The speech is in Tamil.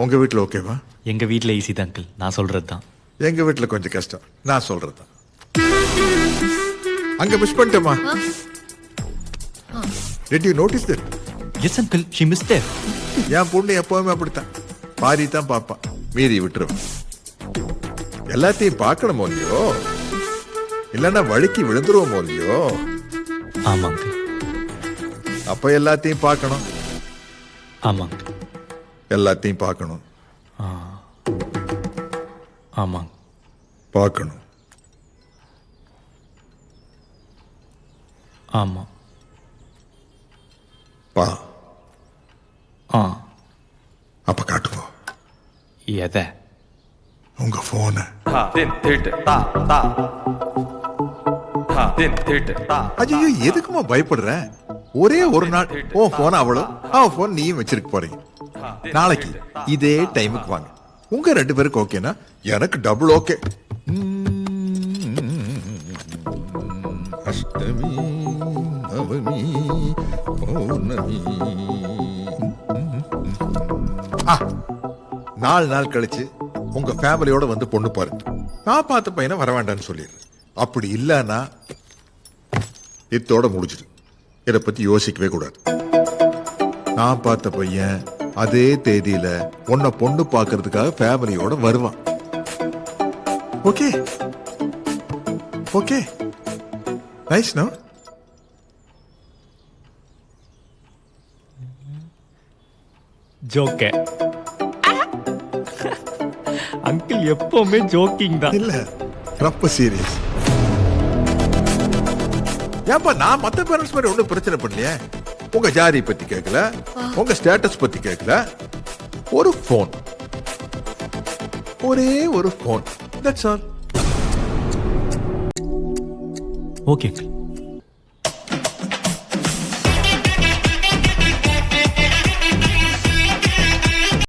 உங்க வீட்டில் ஓகேவா? எங்க வீட்ல ஈஸி தான் அங்கிள், நான் சொல்றது தான். எங்க வீட்டில் கொஞ்சம் கஷ்டம், நான் சொல்றது தான். அங்க மிஸ் பண்ணிட்டேமா. Did you notice that? Yes uncle, she missed it. என் பொண்ணு எப்பவுமே அப்படித்தான், பாரி தான் பாப்பா, மீறி விட்டுருவேன். எல்லாத்தையும் பார்க்கணுமோ இல்லையோ, இல்லைன்னா வழுக்கி விழுந்துருவோமோ இல்லையோ. ஆமா அங்கிள். அப்ப எல்லாத்தையும் பார்க்கணும். ஆமா அங்கிள். எல்லாத்தையும் பார்க்கணும். ஆமாங்க. பார்க்கணும். ஆமா. பா. அப்ப காட்டுங்க. எதை? உங்க போன. ஐயோ, எதுக்குமா பயப்படுற? ஒரே ஒரு நாள் உன் போன அவளும் அவன் போன் நீயும் வச்சிருக்க போறீங்க. நாளைக்கு இதே டைமுக்கு வாங்க. உங்க 2 பேருக்கு ஓகேனா எனக்கு டபுள் ஓகே. அஷ்டமி நவமி பௌர்ணமி. 4 நாள் கழிச்சு உங்க ஃபேமிலியோட வந்து பொண்ணு பாருங்க. நான் பார்த்த பையனை வர வேண்டாம்னு சொல்லிடுறேன். அப்படி இல்லைன்னா இத்தோட முடிச்சிடு. இதை பத்தி யோசிக்கவே கூடாது. நான் பார்த்த பையன் அதே தேதியில உன்னை பொண்ணு பார்க்கறதுக்காக ஃபேமிலியோட வருவான். Okay okay, nice. நோ ஜோக்கே. அங்கிள் எப்பவுமே ஜோக்கிங் தான். இல்ல, ரொம்ப சீரியஸ். ஏப்பா, நான் மத்த பேரண்ட்ஸ் மாதிரி ஒன்றும் பிரச்சனை பண்ணலையே. உங்க ஜாதி பத்தி கேட்கல, உங்க ஸ்டேட்டஸ் பத்தி கேட்கல. ஒரு போன், ஒரே ஒரு phone, that's all. Okay uncle.